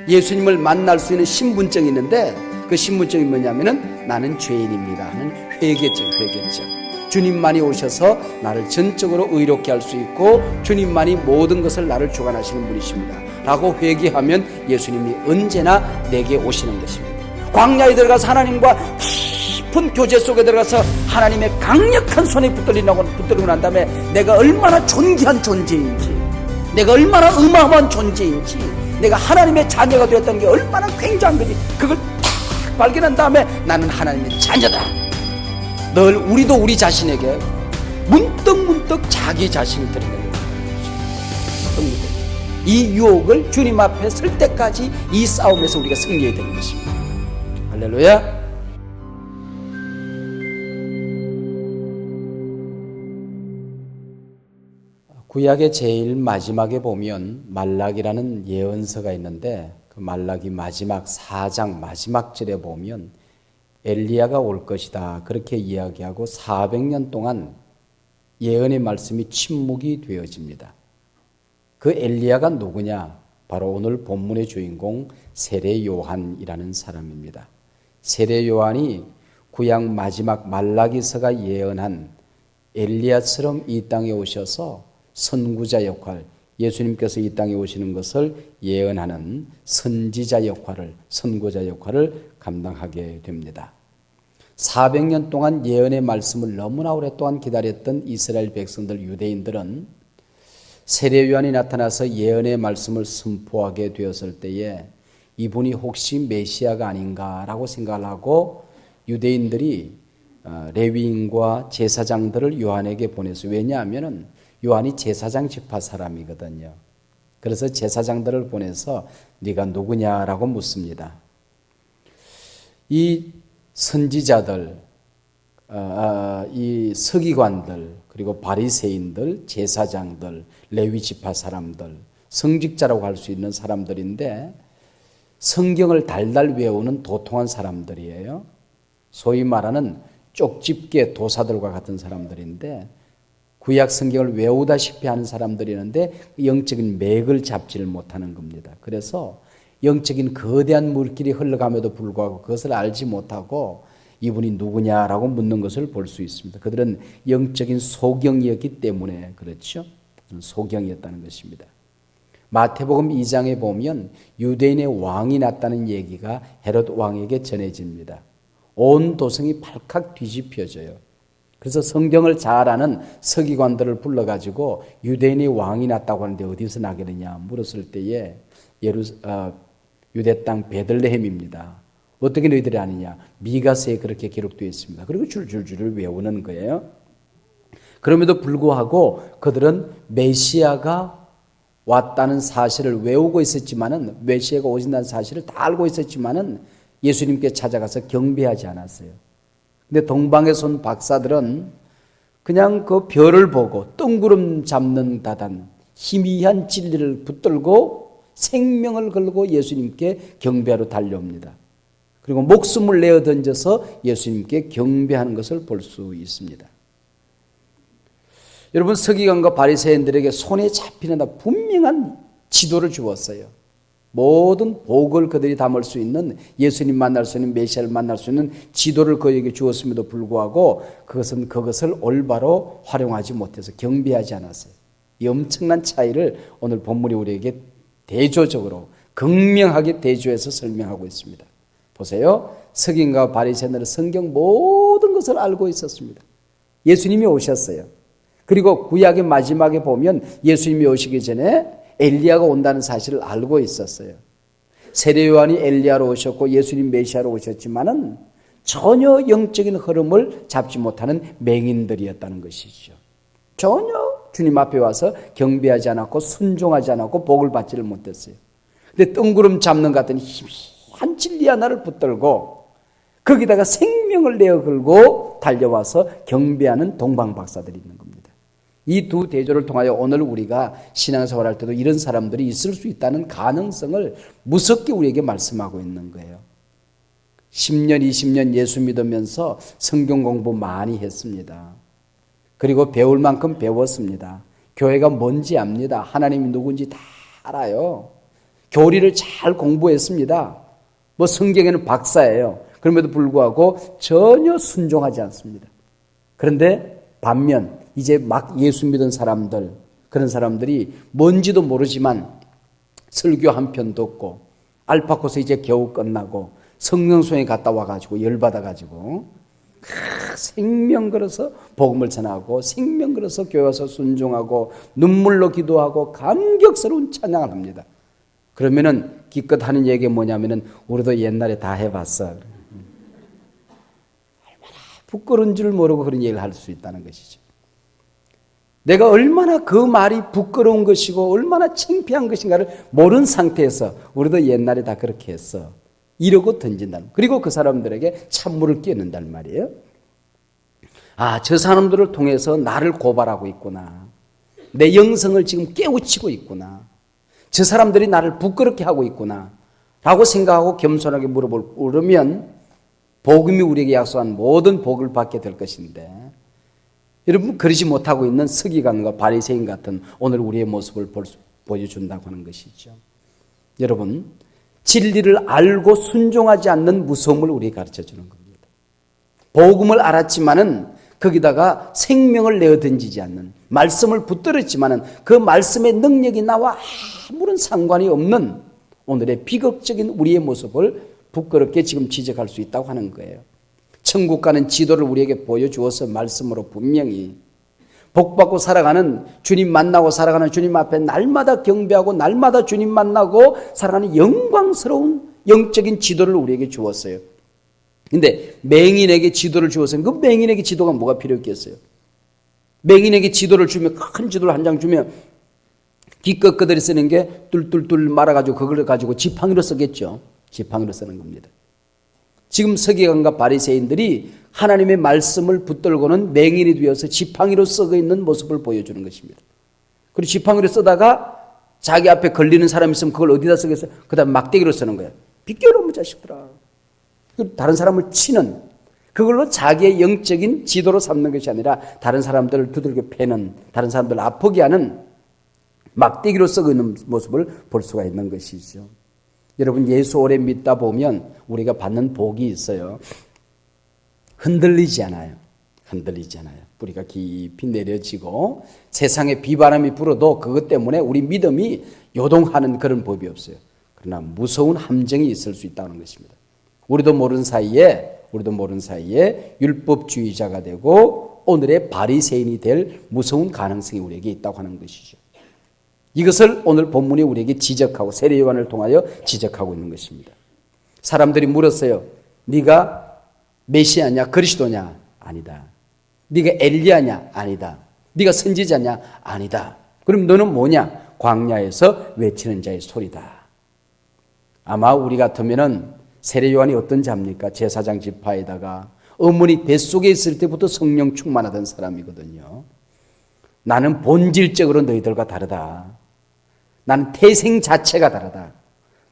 예수님을 만날 수 있는 신분증이 있는데 그 신분증이 뭐냐면은 나는 죄인입니다 하는 회개증. 주님만이 오셔서 나를 전적으로 의롭게 할 수 있고 주님만이 모든 것을 나를 주관하시는 분이십니다 라고 회개하면 예수님이 언제나 내게 오시는 것입니다. 광야에 들어가서 하나님과 깊은 교제 속에 들어가서 하나님의 강력한 손에 붙들고 난 다음에 내가 얼마나 존귀한 존재인지, 내가 얼마나 어마어마한 존재인지, 내가 하나님의 자녀가 되었다는 게 얼마나 굉장한 건지 그걸 딱 발견한 다음에 나는 하나님의 자녀다. 늘 우리도 우리 자신에게 문득 자기 자신을 드러내는 겁니다. 이 유혹을 주님 앞에 설 때까지 이 싸움에서 우리가 승리해야 되는 것입니다. 할렐루야. 구약의 제일 마지막에 보면 말라기라는 예언서가 있는데 그 말라기 마지막 4장 마지막 절에 보면 엘리야가 올 것이다 그렇게 이야기하고 400년 동안 예언의 말씀이 침묵이 되어집니다. 그 엘리야가 누구냐? 바로 오늘 본문의 주인공 세례 요한이라는 사람입니다. 세례 요한이 구약 마지막 말라기서가 예언한 엘리야처럼 이 땅에 오셔서 선구자 역할, 예수님께서 이 땅에 오시는 것을 예언하는 선지자 역할을, 선구자 역할을 감당하게 됩니다. 400년 동안 예언의 말씀을 너무나 오랫동안 기다렸던 이스라엘 백성들, 유대인들은 세례 요한이 나타나서 예언의 말씀을 선포하게 되었을 때에 이분이 혹시 메시아가 아닌가라고 생각을 하고 유대인들이 레위인과 제사장들을 요한에게 보냈어요. 왜냐하면 요한이 제사장 지파 사람이거든요. 그래서 제사장들을 보내서 네가 누구냐라고 묻습니다. 이 선지자들, 이 서기관들, 그리고 바리새인들, 제사장들, 레위 지파 사람들, 성직자라고 할 수 있는 사람들인데 성경을 달달 외우는 도통한 사람들이에요. 소위 말하는 쪽집게 도사들과 같은 사람들인데 구약 성경을 외우다시피 하는 사람들이었는데 영적인 맥을 잡지를 못하는 겁니다. 그래서 영적인 거대한 물길이 흘러감에도 불구하고 그것을 알지 못하고 이분이 누구냐라고 묻는 것을 볼 수 있습니다. 그들은 영적인 소경이었기 때문에 그렇죠. 소경이었다는 것입니다. 마태복음 2장에 보면 유대인의 왕이 났다는 얘기가 헤롯 왕에게 전해집니다. 온 도성이 발칵 뒤집혀져요. 그래서 성경을 잘 아는 서기관들을 불러가지고 유대인의 왕이 났다고 하는데 어디서 나겠느냐 물었을 때에 유대 땅 베들레헴입니다. 어떻게 너희들이 아느냐? 미가서에 그렇게 기록되어 있습니다. 그리고 줄줄줄 외우는 거예요. 그럼에도 불구하고 그들은 메시아가 왔다는 사실을 외우고 있었지만은 메시아가 오신다는 사실을 다 알고 있었지만은 예수님께 찾아가서 경배하지 않았어요. 근데 동방에서 온 박사들은 그냥 그 별을 보고 뜬구름 잡는 듯한 희미한 진리를 붙들고 생명을 걸고 예수님께 경배하러 달려옵니다. 그리고 목숨을 내어 던져서 예수님께 경배하는 것을 볼 수 있습니다. 여러분, 서기관과 바리새인들에게 손에 잡히는 분명한 지도를 주었어요. 모든 복을 그들이 담을 수 있는, 예수님 만날 수 있는, 메시아를 만날 수 있는 지도를 그에게 주었음에도 불구하고 그것을 올바로 활용하지 못해서 경배하지 않았어요. 이 엄청난 차이를 오늘 본문이 우리에게 대조적으로 극명하게 대조해서 설명하고 있습니다. 보세요. 서기관과 바리새인들은 성경 모든 것을 알고 있었습니다. 예수님이 오셨어요. 그리고 구약의 마지막에 보면 예수님이 오시기 전에 엘리야가 온다는 사실을 알고 있었어요. 세례 요한이 엘리야로 오셨고 예수님 메시아로 오셨지만은 전혀 영적인 흐름을 잡지 못하는 맹인들이었다는 것이죠. 전혀 주님 앞에 와서 경배하지 않았고 순종하지 않았고 복을 받지를 못했어요. 근데 뜬구름 잡는 것 같은 희미한 진리 하나를 붙들고 거기다가 생명을 내어 걸고 달려와서 경배하는 동방 박사들이 있는 겁니다. 이 두 대조를 통하여 오늘 우리가 신앙생활 할 때도 이런 사람들이 있을 수 있다는 가능성을 무섭게 우리에게 말씀하고 있는 거예요. 10년, 20년 예수 믿으면서 성경 공부 많이 했습니다. 그리고 배울 만큼 배웠습니다. 교회가 뭔지 압니다. 하나님이 누군지 다 알아요. 교리를 잘 공부했습니다. 뭐 성경에는 박사예요. 그럼에도 불구하고 전혀 순종하지 않습니다. 그런데 반면 이제 막 예수 믿은 사람들, 그런 사람들이 뭔지도 모르지만 설교 한 편 듣고 알파코스 이제 겨우 끝나고 성령소에 갔다 와가지고 열받아가지고 생명 걸어서 복음을 전하고 생명 걸어서 교회 와서 순종하고 눈물로 기도하고 감격스러운 찬양을 합니다. 그러면은 기껏 하는 얘기가 뭐냐면은 우리도 옛날에 다 해봤어. 얼마나 부끄러운 줄 모르고 그런 얘기를 할 수 있다는 것이죠. 내가 얼마나 그 말이 부끄러운 것이고 얼마나 창피한 것인가를 모르는 상태에서 우리도 옛날에 다 그렇게 했어. 이러고 던진다는. 그리고 그 사람들에게 찬물을 끼얹는단 말이에요. 아, 저 사람들을 통해서 나를 고발하고 있구나. 내 영성을 지금 깨우치고 있구나. 저 사람들이 나를 부끄럽게 하고 있구나. 라고 생각하고 겸손하게 물으면 복음이 우리에게 약속한 모든 복을 받게 될 것인데, 여러분 그러지 못하고 있는 서기관과 바리새인 같은 오늘 우리의 모습을 보여준다고 하는 것이죠. 여러분, 진리를 알고 순종하지 않는 무서움을 우리에게 가르쳐주는 겁니다. 복음을 알았지만은 거기다가 생명을 내어 던지지 않는, 말씀을 붙들었지만은 그 말씀의 능력이 나와 아무런 상관이 없는 오늘의 비극적인 우리의 모습을 부끄럽게 지금 지적할 수 있다고 하는 거예요. 천국 가는 지도를 우리에게 보여주어서 말씀으로 분명히 복받고 살아가는, 주님 만나고 살아가는, 주님 앞에 날마다 경배하고 날마다 주님 만나고 살아가는 영광스러운 영적인 지도를 우리에게 주었어요. 근데 맹인에게 지도를 주었으면 그 맹인에게 지도가 뭐가 필요했겠어요? 맹인에게 지도를 주면, 큰 지도를 한 장 주면 기껏 그들이 쓰는 게 뚫뚫뚫 말아가지고 그걸 가지고 지팡이로 쓰겠죠. 지팡이로 쓰는 겁니다. 지금 서기관과 바리새인들이 하나님의 말씀을 붙들고는 맹인이 되어서 지팡이로 썩어 있는 모습을 보여주는 것입니다. 그리고 지팡이로 쓰다가 자기 앞에 걸리는 사람이 있으면 그걸 어디다 쓰겠어요? 그다음 막대기로 쓰는 거예요. 비껴라 자식들아. 다른 사람을 치는, 그걸로 자기의 영적인 지도로 삼는 것이 아니라 다른 사람들을 두들겨 패는, 다른 사람들을 아프게 하는 막대기로 썩어 있는 모습을 볼 수가 있는 것이죠. 여러분, 예수 오래 믿다 보면 우리가 받는 복이 있어요. 흔들리지 않아요. 흔들리지 않아요. 뿌리가 깊이 내려지고 세상에 비바람이 불어도 그것 때문에 우리 믿음이 요동하는 그런 법이 없어요. 그러나 무서운 함정이 있을 수 있다는 것입니다. 우리도 모르는 사이에 율법주의자가 되고 오늘의 바리새인이 될 무서운 가능성이 우리에게 있다고 하는 것이죠. 이것을 오늘 본문이 우리에게 지적하고 세례 요한을 통하여 지적하고 있는 것입니다. 사람들이 물었어요. 네가 메시아냐? 그리스도냐? 아니다. 네가 엘리야냐? 아니다. 네가 선지자냐? 아니다. 그럼 너는 뭐냐? 광야에서 외치는 자의 소리다. 아마 우리 같으면은 세례 요한이 어떤 자입니까? 제사장 지파에다가 어머니 뱃속에 있을 때부터 성령 충만하던 사람이거든요. 나는 본질적으로 너희들과 다르다. 나는 태생 자체가 다르다.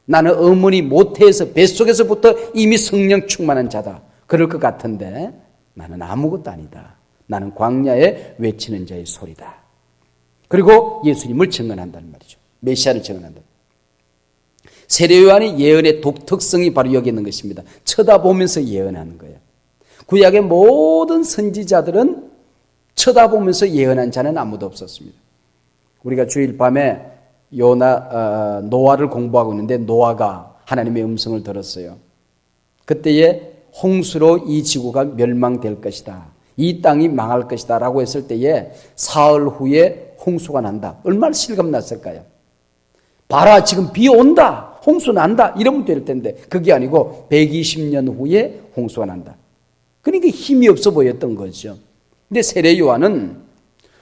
나는 어머니 모태에서 뱃속에서부터 이미 성령 충만한 자다. 그럴 것 같은데 나는 아무것도 아니다. 나는 광야에 외치는 자의 소리다. 그리고 예수님을 증언한다는 말이죠. 메시아를 증언한다. 세례 요한의 예언의 독특성이 바로 여기 있는 것입니다. 쳐다보면서 예언하는 거예요. 구약의 모든 선지자들은 쳐다보면서 예언한 자는 아무도 없었습니다. 우리가 주일 밤에 노아를 공부하고 있는데 노아가 하나님의 음성을 들었어요. 그때에 홍수로 이 지구가 멸망될 것이다. 이 땅이 망할 것이다 라고 했을 때에 사흘 후에 홍수가 난다. 얼마나 실감났을까요? 봐라, 지금 비 온다. 홍수 난다. 이러면 될 텐데 그게 아니고 120년 후에 홍수가 난다. 그러니까 힘이 없어 보였던 거죠. 근데 세례 요한은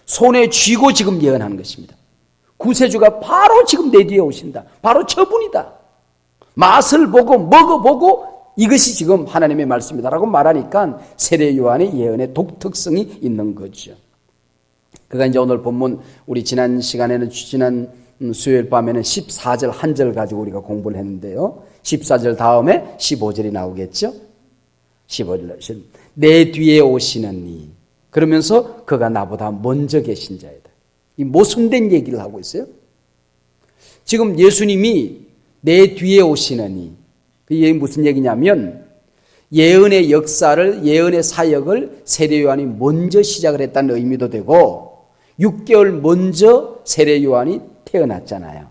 손에 쥐고 지금 예언하는 것입니다. 구세주가 바로 지금 내 뒤에 오신다. 바로 저분이다. 맛을 보고 먹어보고 이것이 지금 하나님의 말씀이다라고 말하니까 세례 요한의 예언의 독특성이 있는 거죠. 그가 이제 오늘 본문 우리 지난 시간에는 지난 수요일 밤에는 14절 한 절 가지고 우리가 공부를 했는데요. 14절 다음에 15절이 나오겠죠. 15절 내 뒤에 오시는 이, 그러면서 그가 나보다 먼저 계신 자이다. 이 모순된 얘기를 하고 있어요. 지금 예수님이 내 뒤에 오시느니. 이게 무슨 얘기냐면 예언의 역사를, 예언의 사역을 세례 요한이 먼저 시작을 했다는 의미도 되고 6개월 먼저 세례 요한이 태어났잖아요.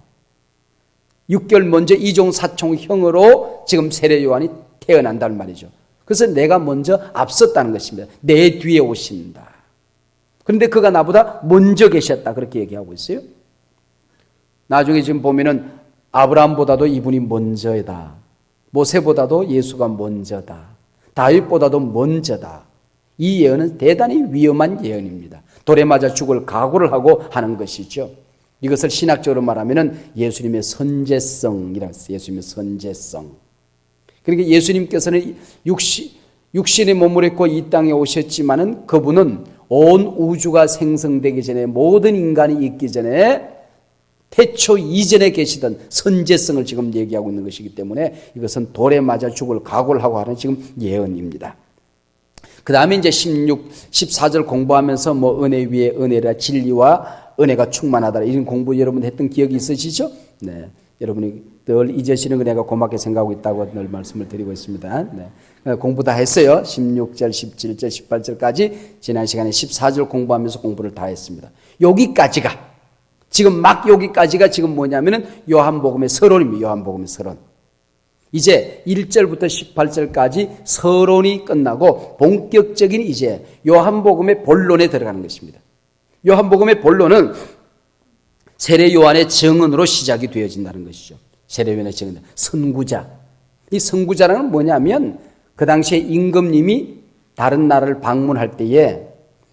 6개월 먼저 이종사총형으로 지금 세례 요한이 태어난다는 말이죠. 그래서 내가 먼저 앞섰다는 것입니다. 내 뒤에 오신다. 그런데 그가 나보다 먼저 계셨다. 그렇게 얘기하고 있어요. 나중에 지금 보면은 아브라함보다도 이분이 먼저다. 모세보다도 예수가 먼저다. 다윗보다도 먼저다. 이 예언은 대단히 위험한 예언입니다. 돌에 맞아 죽을 각오를 하고 하는 것이죠. 이것을 신학적으로 말하면은 예수님의 선제성이라고 했어요. 예수님의 선제성. 그러니까 예수님께서는 육신의 몸을 입고 이 땅에 오셨지만은 그분은 온 우주가 생성되기 전에 모든 인간이 있기 전에 태초 이전에 계시던 선제성을 지금 얘기하고 있는 것이기 때문에 이것은 돌에 맞아 죽을 각오를 하고 하는 지금 예언입니다. 그 다음에 이제 14절 공부하면서 뭐 은혜 위에 은혜라 진리와 은혜가 충만하다 이런 공부 여러분 했던 기억이 있으시죠? 네. 여러분이 늘 잊으시는 거 내가 고맙게 생각하고 있다고 늘 말씀을 드리고 있습니다. 네. 공부 다 했어요. 16절, 17절, 18절까지 지난 시간에 14절 공부하면서 공부를 다 했습니다. 여기까지가 지금 막 여기까지가 지금 뭐냐면은 요한복음의 서론입니다. 요한복음의 서론. 이제 1절부터 18절까지 서론이 끝나고 본격적인 이제 요한복음의 본론에 들어가는 것입니다. 요한복음의 본론은 세례 요한의 증언으로 시작이 되어진다는 것이죠. 세례 요한의 증언. 선구자. 이 선구자라는 뭐냐면 그 당시에 임금님이 다른 나라를 방문할 때에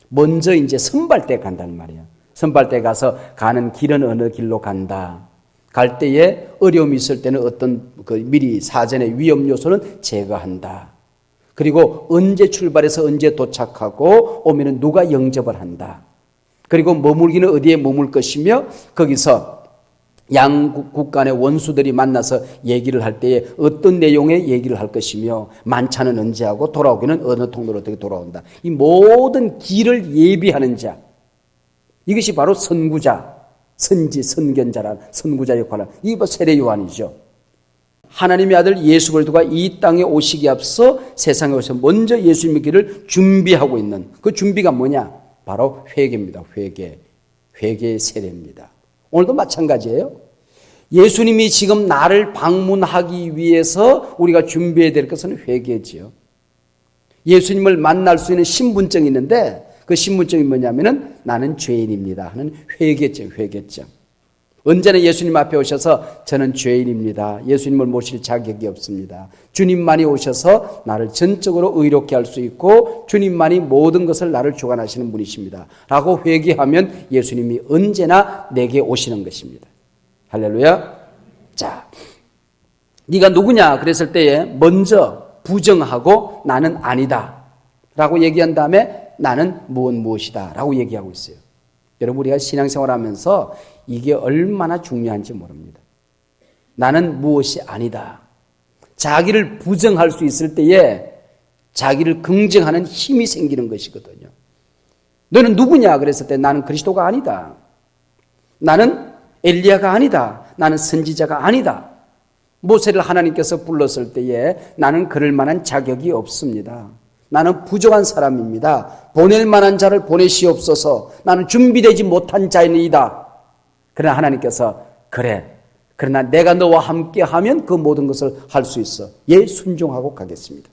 먼저 이제 선발대 간다는 말이에요. 선발대 가서 가는 길은 어느 길로 간다. 갈 때에 어려움이 있을 때는 어떤 미리 사전에 위험 요소는 제거한다. 그리고 언제 출발해서 언제 도착하고 오면은 누가 영접을 한다. 그리고 머물기는 어디에 머물 것이며 거기서 양국 간의 원수들이 만나서 얘기를 할 때에 어떤 내용의 얘기를 할 것이며 만찬은 언제 하고 돌아오기는 어느 통로로 어떻게 돌아온다. 이 모든 길을 예비하는 자. 이것이 바로 선구자, 선지, 선견자란 선구자 역할을 하는 이게 바로 세례 요한이죠. 하나님의 아들 예수 그리스도가 이 땅에 오시기 앞서 세상에 오셔서 먼저 예수님의 길을 준비하고 있는 그 준비가 뭐냐? 바로 회개입니다. 회개의 세례입니다. 오늘도 마찬가지예요. 예수님이 지금 나를 방문하기 위해서 우리가 준비해야 될 것은 회개지요. 예수님을 만날 수 있는 신분증이 있는데 그 신분증이 뭐냐면은 나는 죄인입니다 하는 회개증. 언제나 예수님 앞에 오셔서 저는 죄인입니다. 예수님을 모실 자격이 없습니다. 주님만이 오셔서 나를 전적으로 의롭게 할 수 있고 주님만이 모든 것을 나를 주관하시는 분이십니다. 라고 회개하면 예수님이 언제나 내게 오시는 것입니다. 할렐루야. 자, 네가 누구냐 그랬을 때에 먼저 부정하고 나는 아니다 라고 얘기한 다음에 나는 무엇이다 라고 얘기하고 있어요. 여러분 우리가 신앙생활하면서 이게 얼마나 중요한지 모릅니다. 나는 무엇이 아니다. 자기를 부정할 수 있을 때에 자기를 긍정하는 힘이 생기는 것이거든요. 너는 누구냐 그랬을 때 나는 그리스도가 아니다. 나는 엘리야가 아니다. 나는 선지자가 아니다. 모세를 하나님께서 불렀을 때에 나는 그럴 만한 자격이 없습니다. 나는 부족한 사람입니다. 보낼 만한 자를 보내시옵소서. 나는 준비되지 못한 자이다. 그러나 하나님께서 그래. 그러나 내가 너와 함께 하면 그 모든 것을 할 수 있어. 예, 순종하고 가겠습니다.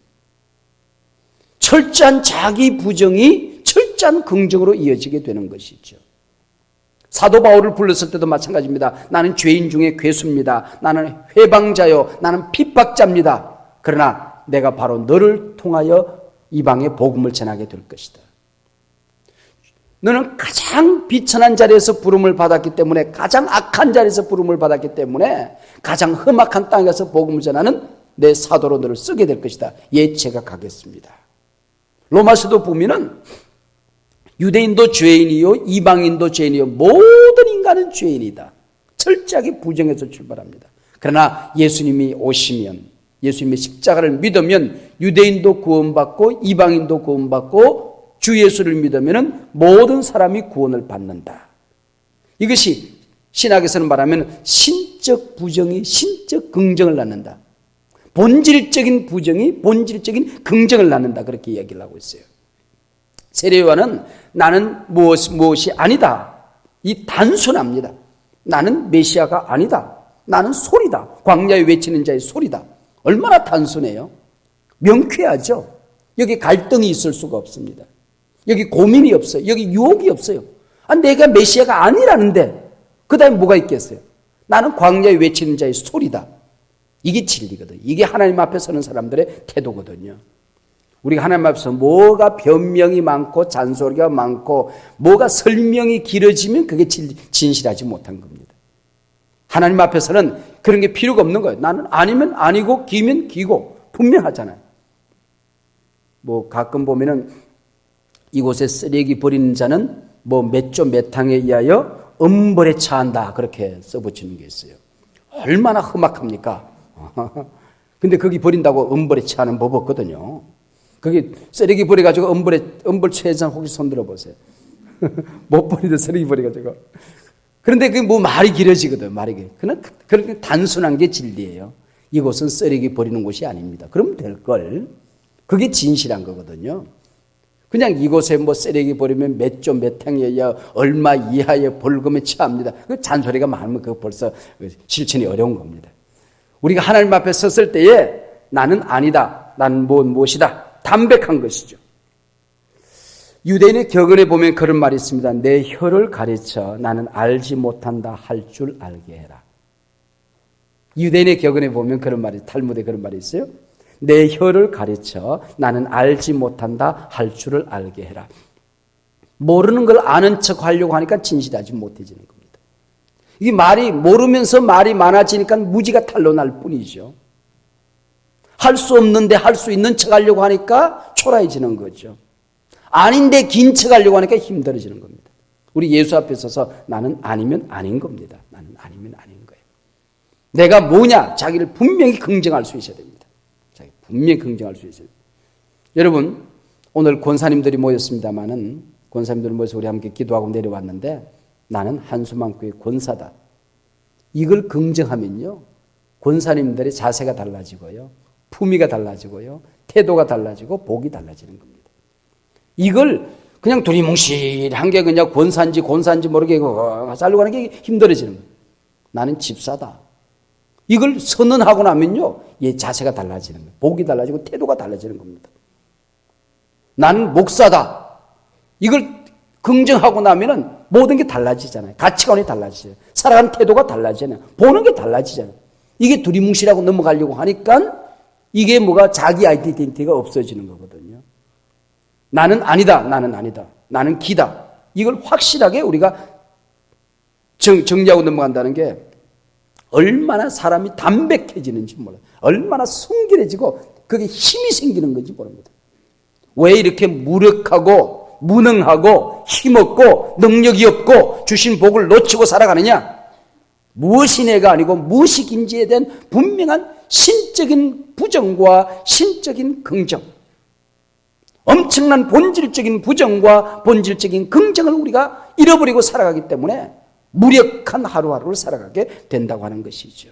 철저한 자기 부정이 철저한 긍정으로 이어지게 되는 것이죠. 사도 바울을 불렀을 때도 마찬가지입니다. 나는 죄인 중에 괴수입니다. 나는 회방자요. 나는 핍박자입니다. 그러나 내가 바로 너를 통하여 이방의 복음을 전하게 될 것이다. 너는 가장 비천한 자리에서 부름을 받았기 때문에 가장 악한 자리에서 부름을 받았기 때문에 가장 험악한 땅에서 복음을 전하는 내 사도로 너를 쓰게 될 것이다. 예, 제가 가겠습니다. 로마서도 보면은 유대인도 죄인이요 이방인도 죄인이요 모든 인간은 죄인이다. 철저하게 부정해서 출발합니다. 그러나 예수님이 오시면 예수님의 십자가를 믿으면 유대인도 구원받고 이방인도 구원받고 주 예수를 믿으면 모든 사람이 구원을 받는다. 이것이 신학에서는 말하면 신적 부정이 신적 긍정을 낳는다. 본질적인 부정이 본질적인 긍정을 낳는다. 그렇게 이야기를 하고 있어요. 세례요한은 나는 무엇이 아니다. 이 단순합니다. 나는 메시아가 아니다. 나는 소리다. 광야에 외치는 자의 소리다. 얼마나 단순해요. 명쾌하죠. 여기 갈등이 있을 수가 없습니다. 여기 고민이 없어요. 여기 유혹이 없어요. 내가 메시아가 아니라는데 그 다음에 뭐가 있겠어요? 나는 광야에 외치는 자의 소리다. 이게 진리거든요. 이게 하나님 앞에 서는 사람들의 태도거든요. 우리가 하나님 앞에서 뭐가 변명이 많고 잔소리가 많고 뭐가 설명이 길어지면 그게 진실하지 못한 겁니다. 하나님 앞에서는 그런 게 필요가 없는 거예요. 나는 아니면 아니고 기면 기고 분명하잖아요. 가끔 보면은 이곳에 쓰레기 버리는 자는 몇 조 몇 항에 의하여 엄벌에 처한다. 그렇게 써붙이는 게 있어요. 얼마나 험악합니까? 근데 거기 버린다고 엄벌에 처하는 법 없거든요. 거기 쓰레기 버려가지고 엄벌 처해서 혹시 손 들어보세요. 못 버리던 쓰레기 버려가지고. 그런데 그게 말이 길어지거든, 말이 길어. 그렇게 단순한 게 진리예요. 이곳은 쓰레기 버리는 곳이 아닙니다. 그러면 될걸. 그게 진실한 거거든요. 그냥 이곳에 쓰레기 버리면 몇 조 몇 항에 얼마 이하의 벌금에 처합니다. 그 잔소리가 많으면 그거 벌써 실천이 어려운 겁니다. 우리가 하나님 앞에 섰을 때에 나는 아니다. 나는 무엇이다. 담백한 것이죠. 유대인의 격언에 보면 그런 말이 있습니다. 내 혀를 가르쳐 나는 알지 못한다 할 줄 알게 해라. 유대인의 격언에 보면 그런 말이, 탈무드에 그런 말이 있어요. 내 혀를 가르쳐 나는 알지 못한다 할 줄을 알게 해라. 모르는 걸 아는 척 하려고 하니까 진실하지 못해지는 겁니다. 이 말이 모르면서 말이 많아지니까 무지가 탄로 날 뿐이죠. 할 수 없는데 할 수 있는 척 하려고 하니까 초라해지는 거죠. 아닌데 긴 척 하려고 하니까 힘들어지는 겁니다. 우리 예수 앞에 서서 나는 아니면 아닌 겁니다. 나는 아니면 아닌 거예요. 내가 뭐냐? 자기를 분명히 긍정할 수 있어야 됩니다. 분명히 긍정할 수 있어요. 여러분, 오늘 권사님들이 모였습니다만은 권사님들이 모여서 우리 함께 기도하고 내려왔는데 나는 한수만교의 권사다. 이걸 긍정하면요. 권사님들의 자세가 달라지고요. 품위가 달라지고요. 태도가 달라지고 복이 달라지는 겁니다. 이걸 그냥 두리뭉실한 게 그냥 권사인지 모르게 살려고 하는 게 힘들어지는 거예요. 나는 집사다. 이걸 선언하고 나면요, 자세가 달라지는 거예요. 복이 달라지고 태도가 달라지는 겁니다. 나는 목사다. 이걸 긍정하고 나면은 모든 게 달라지잖아요. 가치관이 달라지잖아요. 살아가는 태도가 달라지잖아요. 보는 게 달라지잖아요. 이게 두리뭉실하고 넘어가려고 하니까 이게 자기 아이덴티티가 없어지는 거거든요. 나는 아니다. 나는 아니다. 나는 기다. 이걸 확실하게 우리가 정리하고 넘어간다는 게 얼마나 사람이 담백해지는지 몰라요. 얼마나 순결해지고 그게 힘이 생기는 건지 모릅니다. 왜 이렇게 무력하고 무능하고 힘없고 능력이 없고 주신 복을 놓치고 살아가느냐? 무엇이 내가 아니고 무엇이 긴지에 대한 분명한 신적인 부정과 신적인 긍정, 엄청난 본질적인 부정과 본질적인 긍정을 우리가 잃어버리고 살아가기 때문에 무력한 하루하루를 살아가게 된다고 하는 것이죠.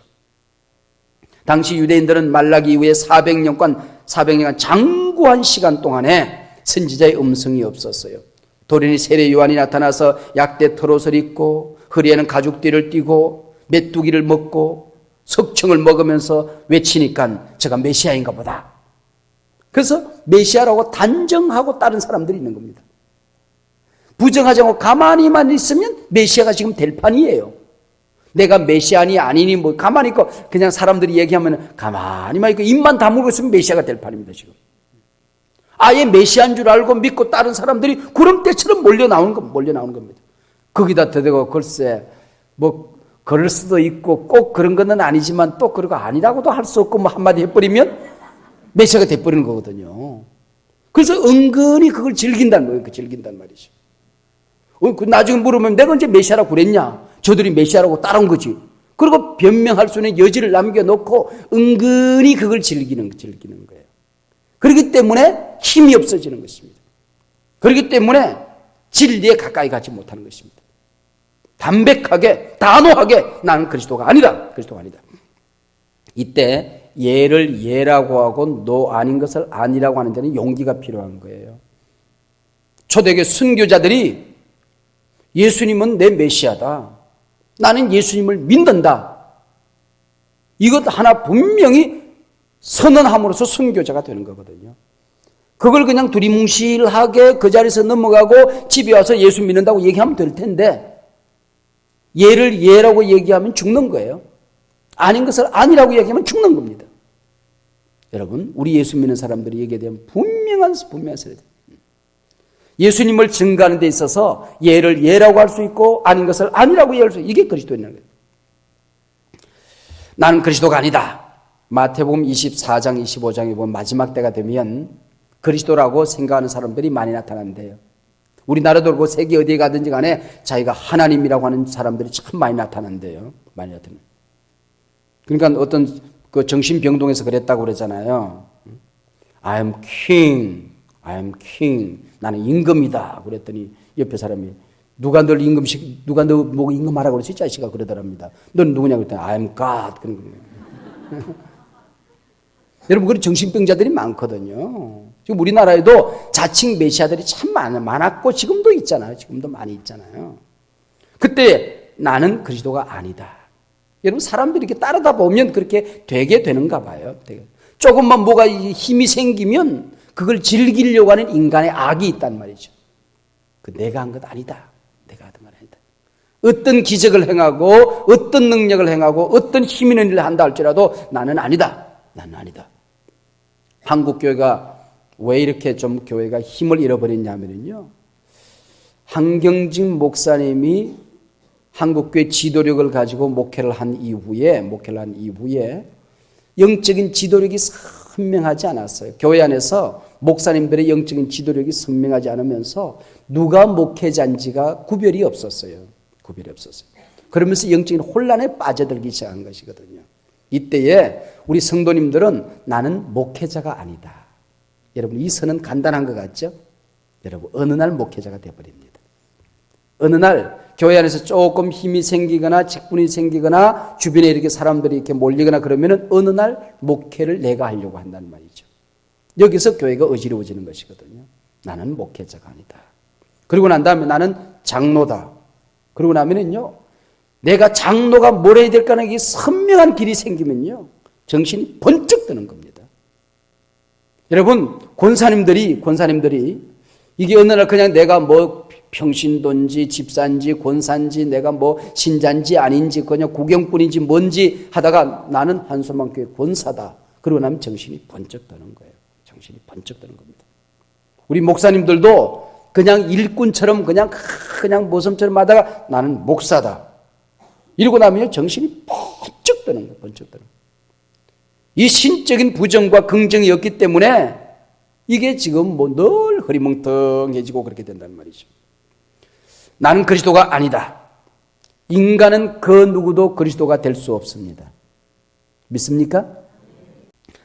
당시 유대인들은 말라기 이후에 400년간 장구한 시간 동안에 선지자의 음성이 없었어요. 도련이 세례 요한이 나타나서 약대 털옷을 입고 허리에는 가죽띠를 띠고 메뚜기를 먹고 석청을 먹으면서 외치니까 제가 메시아인가 보다. 그래서 메시아라고 단정하고 따른 사람들이 있는 겁니다. 부정하지 않고 가만히만 있으면 메시아가 지금 될 판이에요. 내가 메시아니 아니니 가만히 있고 그냥 사람들이 얘기하면 가만히만 있고 입만 다물고 있으면 메시아가 될 판입니다. 지금 아예 메시아인 줄 알고 믿고 따른 사람들이 구름대처럼 몰려 나오는 겁니다. 거기다 대대고 글쎄 그럴 수도 있고 꼭 그런 건 아니지만 또 그러고 아니라고도 할 수 없고 한마디 해버리면 메시아가 돼버리는 거거든요. 그래서 은근히 그걸 즐긴단 말이죠. 나중에 물으면 내가 언제 메시아라고 그랬냐? 저들이 메시아라고 따라온 거지. 그리고 변명할 수 있는 여지를 남겨놓고 은근히 그걸 즐기는 거예요. 그렇기 때문에 힘이 없어지는 것입니다. 그렇기 때문에 진리에 가까이 가지 못하는 것입니다. 담백하게 단호하게 나는 그리스도가 아니다. 그리스도가 아니다. 이때 예를 예라고 하고 너 아닌 것을 아니라고 하는 데는 용기가 필요한 거예요. 초대교회 순교자들이 예수님은 내 메시아다. 나는 예수님을 믿는다. 이것 하나 분명히 선언함으로써 순교자가 되는 거거든요. 그걸 그냥 두리뭉실하게 그 자리에서 넘어가고 집에 와서 예수 믿는다고 얘기하면 될 텐데 예를 예라고 얘기하면 죽는 거예요. 아닌 것을 아니라고 얘기하면 죽는 겁니다. 여러분, 우리 예수 믿는 사람들이 얘기에 대한 분명한 소리. 예수님을 증거하는 데 있어서 예를 예라고 할 수 있고 아닌 것을 아니라고 얘기할 수 있고 이게 그리스도인이라는 거예요. 나는 그리스도가 아니다. 마태복음 24장 25장에 보면 마지막 때가 되면 그리스도라고 생각하는 사람들이 많이 나타난대요. 우리나라도 그렇고 세계 어디에 가든지 간에 자기가 하나님이라고 하는 사람들이 참 많이 나타난대요. 많이 나타나요. 그러니까 어떤 그 정신병동에서 그랬다고 그러잖아요. I am king. I am king. 나는 임금이다. 그랬더니 옆에 사람이 누가 너 보고 임금하라고 그랬지? 자식아 그러더랍니다. 넌 누구냐 그랬더니 I am God. 그런 거예요. 여러분, 그런 정신병자들이 많거든요. 지금 우리나라에도 자칭 메시아들이 참 많았고 지금도 있잖아요. 지금도 많이 있잖아요. 그때 나는 그리스도가 아니다. 여러분, 사람들이 이렇게 따르다 보면 그렇게 되게 되는가 봐요. 조금만 뭐가 힘이 생기면 그걸 즐기려고 하는 인간의 악이 있단 말이죠. 그 내가 한 것 아니다. 내가 하던 건 아니다. 어떤 기적을 행하고 어떤 능력을 행하고 어떤 힘 있는 일을 한다 할지라도 나는 아니다. 나는 아니다. 한국 교회가 왜 이렇게 좀 교회가 힘을 잃어버렸냐면요. 한경직 목사님이 한국교회 지도력을 가지고 목회를 한 이후에 영적인 지도력이 선명하지 않았어요. 교회 안에서 목사님들의 영적인 지도력이 선명하지 않으면서 누가 목회자인지가 구별이 없었어요. 그러면서 영적인 혼란에 빠져들기 시작한 것이거든요. 이때에 우리 성도님들은 나는 목회자가 아니다. 여러분, 이 선은 간단한 것 같죠? 여러분, 어느 날 목회자가 되어버립니다. 어느 날 교회 안에서 조금 힘이 생기거나 직분이 생기거나 주변에 이렇게 사람들이 이렇게 몰리거나 그러면은 어느 날 목회를 내가 하려고 한다는 말이죠. 여기서 교회가 어지러워지는 것이거든요. 나는 목회자가 아니다. 그리고 난 다음에 나는 장로다. 그러고 나면은요, 내가 장로가 뭘 해야 될까 하는 게 선명한 길이 생기면요, 정신이 번쩍 드는 겁니다. 여러분, 권사님들이 이게 어느 날 그냥 내가 뭐 평신도인지 집사인지 권사인지 내가 뭐 신자인지 아닌지 그냥 구경꾼인지 뭔지 하다가 나는 한소망교회 권사다. 그러고 나면 정신이 번쩍 드는 거예요. 정신이 번쩍 드는 겁니다. 우리 목사님들도 그냥 일꾼처럼 그냥 모섬처럼 하다가 나는 목사다. 이러고 나면 정신이 번쩍 드는 거예요. 번쩍 드는 거예요. 이 신적인 부정과 긍정이 없기 때문에 이게 지금 뭐 늘 흐리멍텅해지고 그렇게 된다는 말이죠. 나는 그리스도가 아니다. 인간은 그 누구도 그리스도가 될 수 없습니다. 믿습니까?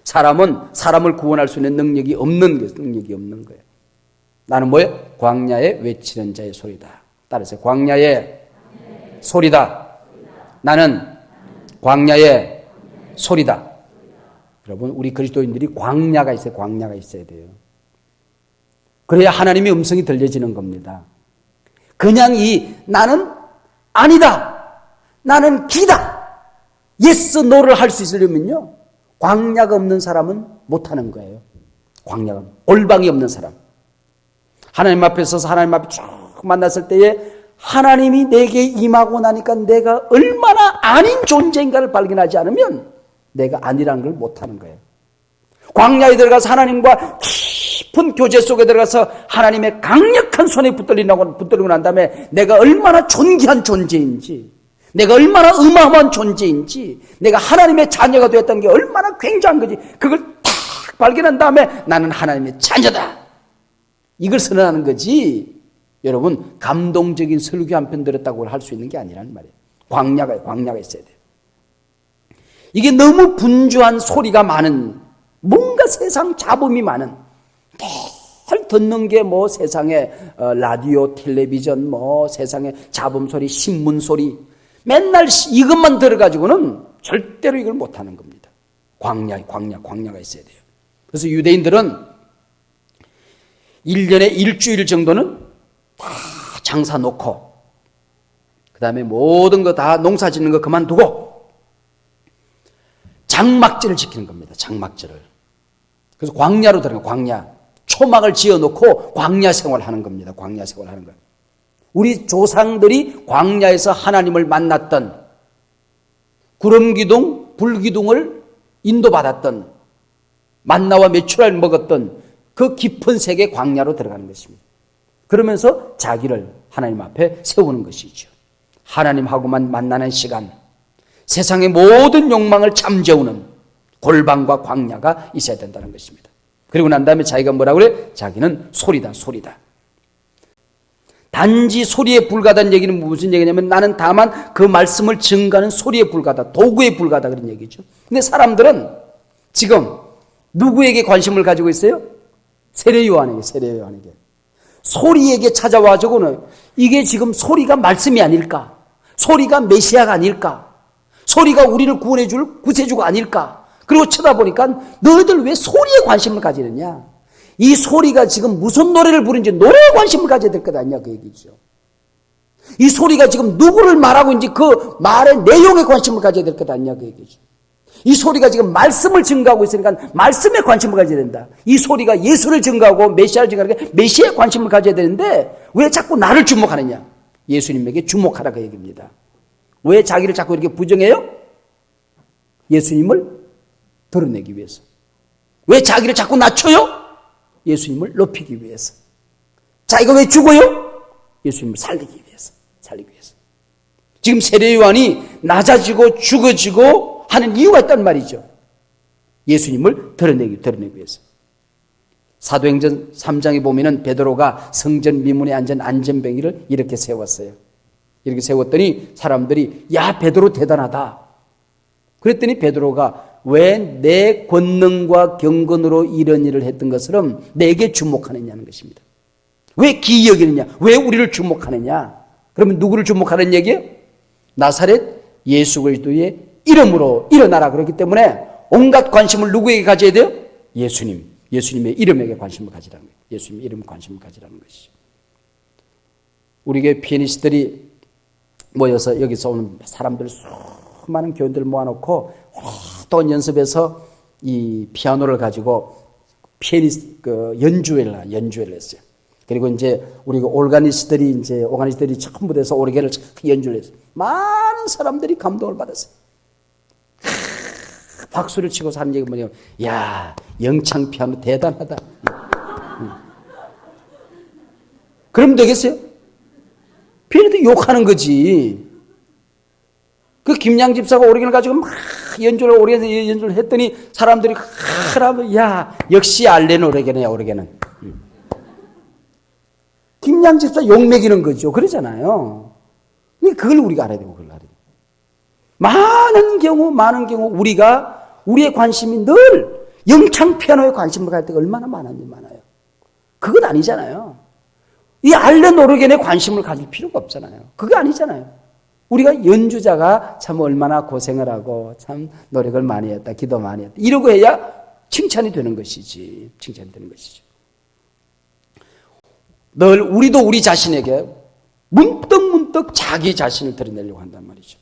사람은 사람을 구원할 수 있는 능력이 없는 거예요. 나는 뭐예요? 광야에 외치는 자의 소리다. 따라서 광야의 소리다. 나는 광야의 소리다. 여러분, 우리 그리스도인들이 광야가 있어요. 광야가 있어야 돼요. 그래야 하나님의 음성이 들려지는 겁니다. 그냥 나는 아니다. 나는 기다. 예스, 노를 할 수 있으려면요, 광야가 없는 사람은 못하는 거예요. 광야가, 올방이 없는 사람. 하나님 앞에 서서 하나님 앞에 쭉 만났을 때에 하나님이 내게 임하고 나니까 내가 얼마나 아닌 존재인가를 발견하지 않으면 내가 아니라는 걸 못하는 거예요. 광야에 들어가서 하나님과 깊은 교제 속에 들어가서 하나님의 강력한 손에 붙들리고 난 다음에 내가 얼마나 존귀한 존재인지, 내가 얼마나 어마어마한 존재인지, 내가 하나님의 자녀가 되었다는 게 얼마나 굉장한 거지, 그걸 딱 발견한 다음에 나는 하나님의 자녀다, 이걸 선언하는 거지. 여러분, 감동적인 설교 한 편 들었다고 할 수 있는 게 아니라는 말이에요. 광야가 있어야 돼요. 이게 너무 분주한 소리가 많은, 뭔가 세상 잡음이 많은, 듣는 게 뭐 세상에 라디오, 텔레비전, 뭐 세상에 잡음 소리, 신문 소리, 맨날 이것만 들어가지고는 절대로 이걸 못하는 겁니다. 광야가 있어야 돼요. 그래서 유대인들은 1년에 일주일 정도는 다 장사 놓고 그 다음에 모든 거 다 농사 짓는 거 그만두고 장막절을 지키는 겁니다. 장막절을. 그래서 광야로 들어가요. 광야. 초막을 지어놓고 광야 생활하는 겁니다. 광야 생활하는 거예요. 우리 조상들이 광야에서 하나님을 만났던 구름기둥, 불기둥을 인도받았던 만나와 메추라를 먹었던 그 깊은 세계 광야로 들어가는 것입니다. 그러면서 자기를 하나님 앞에 세우는 것이죠. 하나님하고만 만나는 시간, 세상의 모든 욕망을 잠재우는 골방과 광야가 있어야 된다는 것입니다. 그리고 난 다음에 자기가 뭐라고 그래? 자기는 소리다. 단지 소리에 불과하다는 얘기는 무슨 얘기냐면 나는 다만 그 말씀을 증가하는 소리에 불과하다. 도구에 불과하다 그런 얘기죠. 근데 사람들은 지금 누구에게 관심을 가지고 있어요? 세례 요한에게. 소리에게 찾아와가지고는 이게 지금 소리가 말씀이 아닐까? 소리가 메시아가 아닐까? 소리가 우리를 구원해줄 구세주가 아닐까? 그리고 쳐다보니까 너희들 왜 소리에 관심을 가지느냐? 이 소리가 지금 무슨 노래를 부르는지 노래에 관심을 가져야 될 것 아니냐 그 얘기죠. 이 소리가 지금 누구를 말하고 있는지 그 말의 내용에 관심을 가져야 될 것 아니냐 그 얘기죠. 이 소리가 지금 말씀을 증거하고 있으니까 말씀에 관심을 가져야 된다. 이 소리가 예수를 증거하고 메시아를 증거하니까 메시아에 관심을 가져야 되는데 왜 자꾸 나를 주목하느냐? 예수님에게 주목하라 그 얘기입니다. 왜 자기를 자꾸 이렇게 부정해요? 예수님을 드러내기 위해서. 왜 자기를 자꾸 낮춰요? 예수님을 높이기 위해서. 자기가 왜 죽어요? 예수님을 살리기 위해서. 지금 세례 요한이 낮아지고 죽어지고 하는 이유가 있단 말이죠. 예수님을 드러내기 위해서. 사도행전 3장에 보면은 베드로가 성전 미문에 앉은 안전뱅이를 이렇게 세웠어요. 이렇게 세웠더니 사람들이 야 베드로 대단하다. 그랬더니 베드로가 왜 내 권능과 경건으로 이런 일을 했던 것처럼 내게 주목하느냐는 것입니다. 왜 기이 여기느냐? 왜 우리를 주목하느냐? 그러면 누구를 주목하는 얘기예요? 나사렛 예수 그리스도의 이름으로 일어나라 그렇기 때문에 온갖 관심을 누구에게 가져야 돼요? 예수님의 이름에게 관심을 가지라는 거예요. 예수님의 이름에 관심을 가지라는 것이죠. 우리 교회 피아니스트들이 모여서 여기서 오는 사람들 수많은 교인들 모아놓고 또 연습해서 이 피아노를 가지고 연주회를 했어요. 그리고 이제 우리 오르가니스트들이 전부 돼서 오르게를 연주를 했어요. 많은 사람들이 감동을 받았어요. 박수를 치고서 하는 얘기가 뭐냐면, 야, 영창 피아노 대단하다. 그럼 되겠어요? 피아노도 욕하는 거지. 그 김양 집사가 오르겐을 가지고 막 연주를 했더니 사람들이 야 역시 알렌 오르겐이야 오르겐은. 김양 집사 욕 먹이는 거죠. 그러잖아요. 그걸 우리가 알아야 되고 그걸 알아야 돼요. 많은 경우 우리가 우리의 관심이 늘 영창 피아노에 관심을 가질 때가 얼마나 많아요. 그건 아니잖아요. 이 알렌 오르겐에 관심을 가질 필요가 없잖아요. 그게 아니잖아요. 우리가 연주자가 참 얼마나 고생을 하고 참 노력을 많이 했다, 기도 많이 했다. 이러고 해야 칭찬이 되는 것이지. 늘 우리도 우리 자신에게 문득 자기 자신을 드러내려고 한단 말이죠.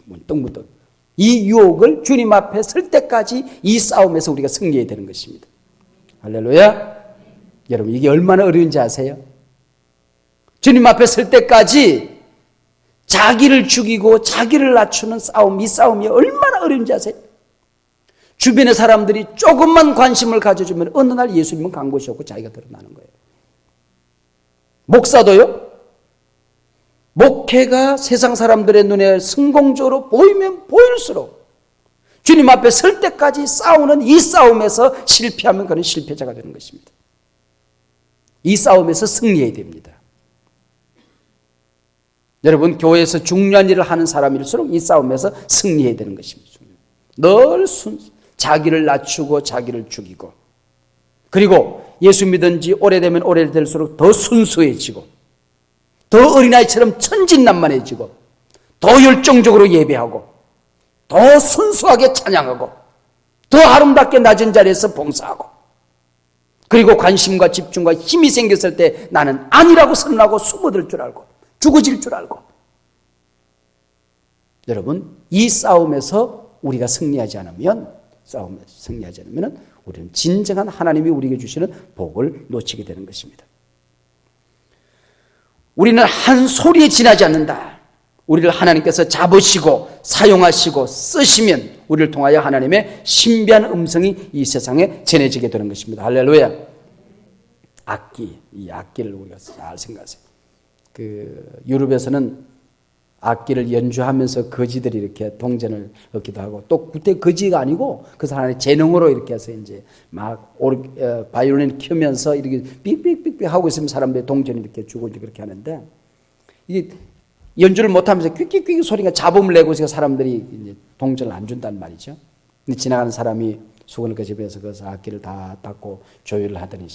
문득. 이 유혹을 주님 앞에 설 때까지 이 싸움에서 우리가 승리해야 되는 것입니다. 할렐루야. 여러분 이게 얼마나 어려운지 아세요? 주님 앞에 설 때까지 자기를 죽이고 자기를 낮추는 싸움, 이 싸움이 얼마나 어려운지 아세요? 주변의 사람들이 조금만 관심을 가져주면 어느 날 예수님은 간 곳이 없고 자기가 드러나는 거예요. 목사도요. 목회가 세상 사람들의 눈에 성공적으로 보이면 보일수록 주님 앞에 설 때까지 싸우는 이 싸움에서 실패하면 그는 실패자가 되는 것입니다. 이 싸움에서 승리해야 됩니다. 여러분 교회에서 중요한 일을 하는 사람일수록 이 싸움에서 승리해야 되는 것입니다. 늘 자기를 낮추고 자기를 죽이고 그리고 예수 믿은 지 오래되면 오래될수록 더 순수해지고 더 어린아이처럼 천진난만해지고 더 열정적으로 예배하고 더 순수하게 찬양하고 더 아름답게 낮은 자리에서 봉사하고 그리고 관심과 집중과 힘이 생겼을 때 나는 아니라고 선언하고 숨어들 줄 알고 죽어질 줄 알고. 여러분, 이 싸움에서 우리가 승리하지 않으면 우리는 진정한 하나님이 우리에게 주시는 복을 놓치게 되는 것입니다. 우리는 한 소리에 지나지 않는다. 우리를 하나님께서 잡으시고 사용하시고 쓰시면 우리를 통하여 하나님의 신비한 음성이 이 세상에 전해지게 되는 것입니다. 할렐루야. 이 악기를 우리가 잘 생각하세요. 유럽에서는 악기를 연주하면서 거지들이 이렇게 동전을 얻기도 하고 또 그때 거지가 아니고 그 사람의 재능으로 이렇게 해서 이제 막 바이올린 켜면서 이렇게 삑삑삑삑 하고 있으면 사람들이 동전을 이렇게 주고 이제 그렇게 하는데 이게 연주를 못하면서 quick 소리가 잡음을 내고 있으니까 사람들이 이제 동전을 안 준단 말이죠. 근데 지나가는 사람이 수건을 끄집어서 그 악기를 다 닦고 조율을 하더니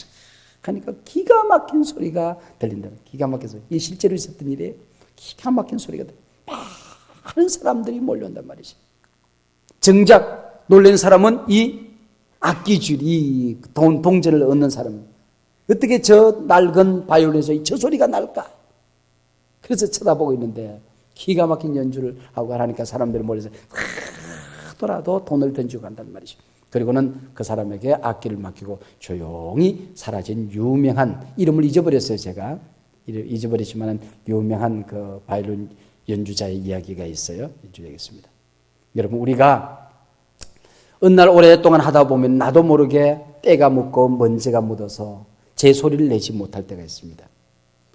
그러니까 기가 막힌 소리가 들린다. 기가 막힌 소리. 이게 실제로 있었던 일이에요. 기가 막힌 소리가 들려. 많은 사람들이 몰려온단 말이죠. 정작 놀란 사람은 이 악기줄, 이 동전을 얻는 사람. 어떻게 저 낡은 바이올린에서 저 소리가 날까? 그래서 쳐다보고 있는데 기가 막힌 연주를 하고 하니까 사람들이 몰려서 하더라도 돈을 던지고 간단 말이죠. 그리고는 그 사람에게 악기를 맡기고 조용히 사라진 유명한, 이름을 잊어버렸어요. 제가 잊어버리지만 유명한 그 바이올린 연주자의 이야기가 있어요. 인주하겠습니다. 여러분, 우리가 어느 날 오랫동안 하다 보면 나도 모르게 때가 묻고 먼지가 묻어서 제 소리를 내지 못할 때가 있습니다.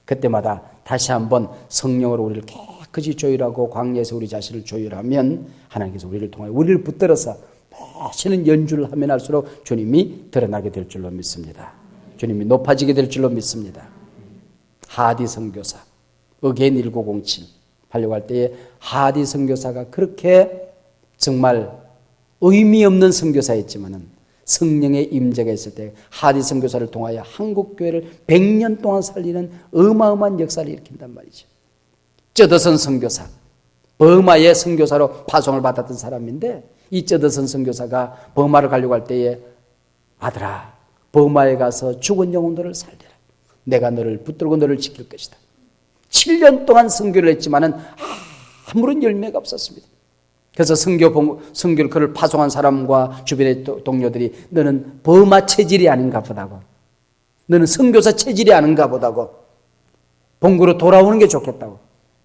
그때마다 다시 한번 성령으로 우리를 깨끗이 조율하고 광야에서 우리 자신을 조율하면 하나님께서 우리를 통하여 우리를 붙들어서 멋있는 연주를 하면 할수록 주님이 드러나게 될 줄로 믿습니다. 주님이 높아지게 될 줄로 믿습니다. 하디 선교사, 어게인 1907 하려고 할 때에 하디 선교사가 그렇게 정말 의미 없는 선교사였지만은 성령의 임재가 있을 때 하디 선교사를 통하여 한국 교회를 100년 동안 살리는 어마어마한 역사를 일으킨단 말이죠. 쩌더선 선교사, 버마의 선교사로 파송을 받았던 사람인데 이 쩌더선 선교사가 버마를 가려고 할 때에 아들아, 버마에 가서 죽은 영혼들을 살리라. 내가 너를 붙들고 너를 지킬 것이다. 7년 동안 선교를 했지만은 아무런 열매가 없었습니다. 그래서 선교를 그를 파송한 사람과 주변의 동료들이 너는 버마 체질이 아닌가 보다고, 너는 선교사 체질이 아닌가 보다고, 본국으로 돌아오는 게 좋겠다고,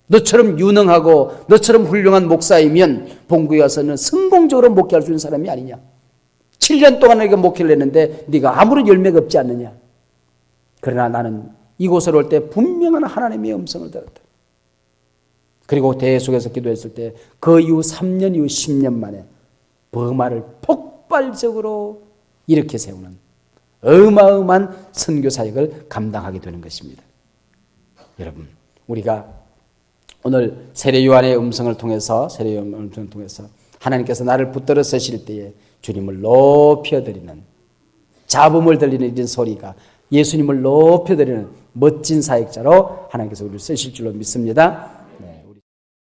너처럼 유능하고 너처럼 훌륭한 목사이면 본국에 와서는 성공적으로 목회할 수 있는 사람이 아니냐. 7년 동안 네가 목회를 했는데 네가 아무런 열매가 없지 않느냐. 그러나 나는 이곳으로 올 때 분명한 하나님의 음성을 들었다. 그리고 대속에서 기도했을 때 그 이후 3년 이후 10년 만에 버마를 폭발적으로 일으켜 세우는 어마어마한 선교 사역을 감당하게 되는 것입니다. 여러분, 우리가 오늘 세례 요한의 음성을 통해서 하나님께서 나를 붙들어 서실 때에 주님을 높여드리는, 잡음을 들리는 이런 소리가 예수님을 높여드리는 멋진 사역자로 하나님께서 우리를 쓰실 줄로 믿습니다.